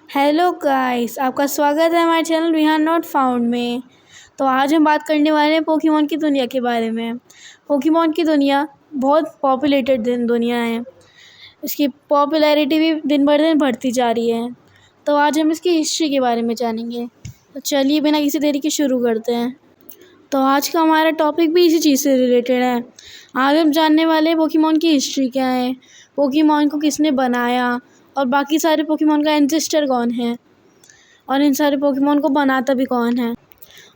Hello guys, आपका स्वागत है हमारे channel we are not found में। तो आज हम बात करने वाले हैं पोकेमॉन की दुनिया के बारे में। पोकेमॉन की दुनिया बहुत पॉपुलेटेड दुनिया है। इसकी पॉपुलैरिटी भी दिन ब दिन बढ़ती जा रही है। तो आज हम इसकी हिस्ट्री के बारे में जानेंगे। तो चलिए बिना किसी देरी के शुरू करते हैं। तो आज का हमारा टॉपिक भी इसी चीज़ से रिलेटेड है। आज हम जानने वाले हैं पोकेमॉन की हिस्ट्री क्या है, पोकेमॉन को किसने बनाया और बाकी सारे पोकेमॉन का एंसेस्टर कौन है और इन सारे पोकेमॉन को बनाता भी कौन है।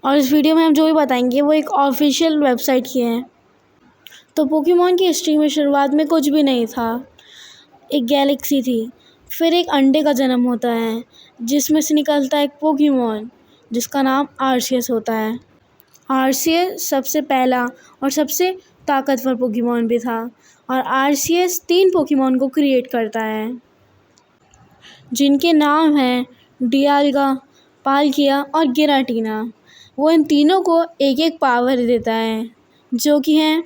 और इस वीडियो में हम जो भी बताएंगे वो एक ऑफिशियल वेबसाइट की है। तो पोकेमॉन की हिस्ट्री में शुरुआत में कुछ भी नहीं था। एक गैलेक्सी थी, फिर एक अंडे का जन्म होता है जिसमें से निकलता है एक पोकेमॉन जिसका नाम आर्सियस होता है। आर्सियस सबसे पहला और सबसे ताकतवर पोकेमॉन भी था और आर्सियस 3 पोकेमॉन को क्रिएट करता है जिनके नाम हैं डियाल्गा, पाल्किया और गिराटीना। वो इन तीनों को एक एक पावर देता है जो कि हैं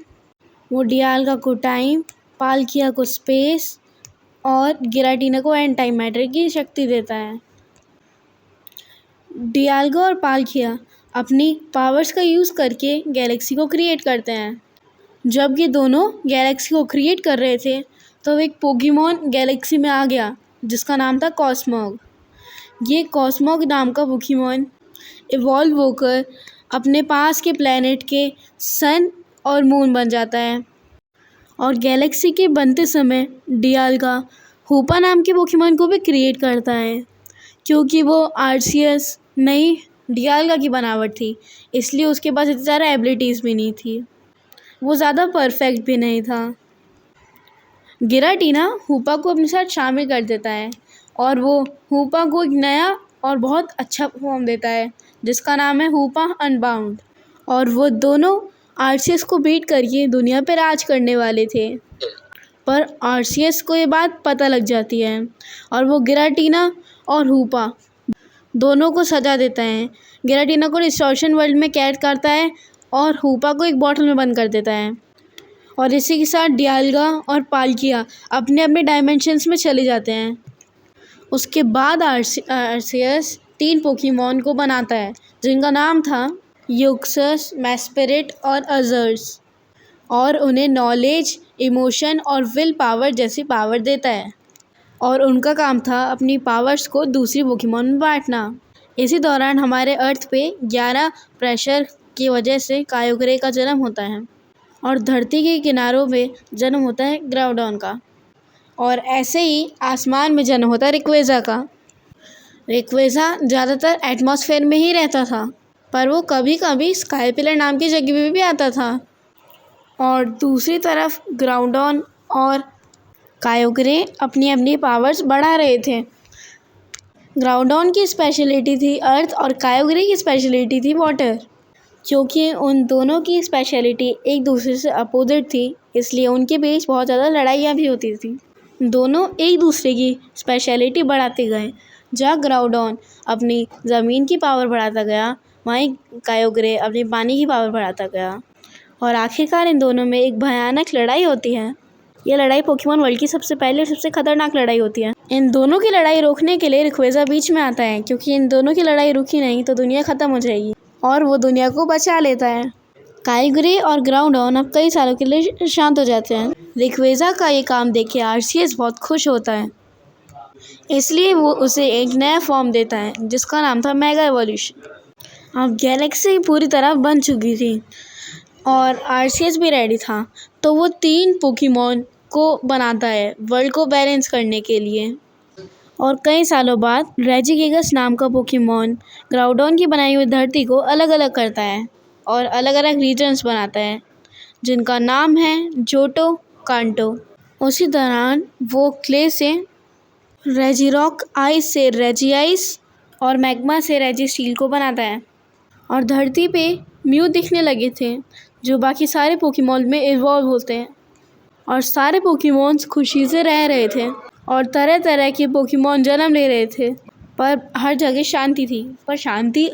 वो डियाल्गा को टाइम, पाल्किया को स्पेस और गिराटीना को एंटी मैटर की शक्ति देता है। डियाल्गा और पाल्किया अपनी पावर्स का यूज़ करके गैलेक्सी को क्रिएट करते हैं। जब ये दोनों गैलेक्सी को क्रिएट कर रहे थे तो एक पोकेमॉन गैलेक्सी में आ गया जिसका नाम था कॉस्मॉग। ये कॉस्मॉग नाम का पोकेमॉन इवॉल्व होकर अपने पास के प्लेनेट के सन और मून बन जाता है। और गैलेक्सी के बनते समय डियाल्गा हूपा नाम के पोकेमॉन को भी क्रिएट करता है। क्योंकि वो आर्सियस नहीं डियाल्गा की बनावट थी, इसलिए उसके पास इतनी ज़्यादा एबिलिटीज़ भी नहीं थी, वो ज़्यादा परफेक्ट भी नहीं था। गिराटीना हूपा को अपने साथ शामिल कर देता है और वो हूपा को एक नया और बहुत अच्छा फॉर्म देता है जिसका नाम है हूपा अनबाउंड। और वो दोनों आर्सियस को बीट करके दुनिया पर राज करने वाले थे, पर आर्सियस को ये बात पता लग जाती है और वो गिराटीना और हूपा दोनों को सजा देता है। गिराटीना को डिस्टॉर्शन वर्ल्ड में कैद करता है और हूपा को एक बॉटल में बंद कर देता है। और इसी के साथ डियाल्गा और पाल्किया अपने अपने डायमेंशंस में चले जाते हैं। उसके बाद आर्सियस 3 पोकेमॉन को बनाता है जिनका नाम था यूक्सस, मेस्पेरिट और अजर्स, और उन्हें नॉलेज, इमोशन और विल पावर जैसी पावर देता है। और उनका काम था अपनी पावर्स को दूसरी पोकेमॉन में बांटना। इसी दौरान हमारे अर्थ पे 11 प्रेशर की वजह से कायोगरे का जन्म होता है और धरती के किनारों पे जन्म होता है ग्राउडॉन का। और ऐसे ही आसमान में जन्म होता है रिक्वेज़ा का। रिक्वेज़ा ज़्यादातर एटमॉस्फेयर में ही रहता था, पर वो कभी कभी स्काई पिलर नाम की जगह पे भी आता था। और दूसरी तरफ ग्राउडॉन और कायोगरे अपनी अपनी पावर्स बढ़ा रहे थे। ग्राउडॉन की स्पेशलिटी थी अर्थ और कायोगरे की स्पेशलिटी थी वाटर। क्योंकि उन दोनों की स्पेशलिटी एक दूसरे से अपोजिट थी, इसलिए उनके बीच बहुत ज़्यादा लड़ाइयाँ भी होती थी। दोनों एक दूसरे की स्पेशलिटी बढ़ाते गए। जहाँ ग्राउडॉन अपनी ज़मीन की पावर बढ़ाता गया, वहीं कायोगरे अपनी पानी की पावर बढ़ाता गया। और आखिरकार इन दोनों में एक भयानक लड़ाई होती है। ये लड़ाई पोकेमॉन वर्ल्ड की सबसे पहले और सबसे खतरनाक लड़ाई होती है। इन दोनों की लड़ाई रोकने के लिए रिक्वेज़ा बीच में आता है, क्योंकि इन दोनों की लड़ाई रुकी नहीं तो दुनिया ख़त्म हो जाएगी, और वो दुनिया को बचा लेता है। कायोगरे और ग्राउडॉन अब कई सालों के लिए शांत हो जाते हैं। रिक्वेज़ा का ये काम देख के आर्सियस बहुत खुश होता है, इसलिए वो उसे एक नया फॉर्म देता है जिसका नाम था मेगा एवोल्यूशन। अब गैलेक्सी पूरी तरह बन चुकी थी और आर्सियस भी रेडी था, तो वो 3 पोकेमॉन को बनाता है वर्ल्ड को बैलेंस करने के लिए। और कई सालों बाद रेजिगिगस नाम का पोकेमॉन ग्राउडॉन की बनाई हुई धरती को अलग अलग करता है और अलग अलग रीजन्स बनाता है जिनका नाम है जोटो, कांटो। उसी दौरान वो क्ले से रेजिरॉक, आइस से रेजिआइस और मैग्मा से रेजिस्टील को बनाता है। और धरती पे म्यू दिखने लगे थे जो बाकी सारे पोकेमॉन में इवॉल्व होते हैं, और सारे पोकेमॉन्स खुशी से रह रहे थे और तरह तरह के पोकेमॉन जन्म ले रहे थे, पर हर जगह शांति थी। पर शांति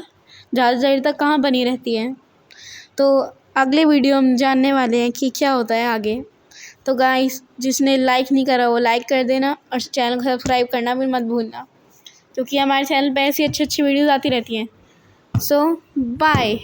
ज़्यादा देर तक कहाँ बनी रहती है। तो अगले वीडियो हम जानने वाले हैं कि क्या होता है आगे। तो गाइस, जिसने लाइक नहीं करा वो लाइक कर देना और चैनल को सब्सक्राइब करना भी मत भूलना। क्योंकि हमारे चैनल पे ऐसी अच्छी अच्छी वीडियोज़ आती रहती हैं। सो बाय।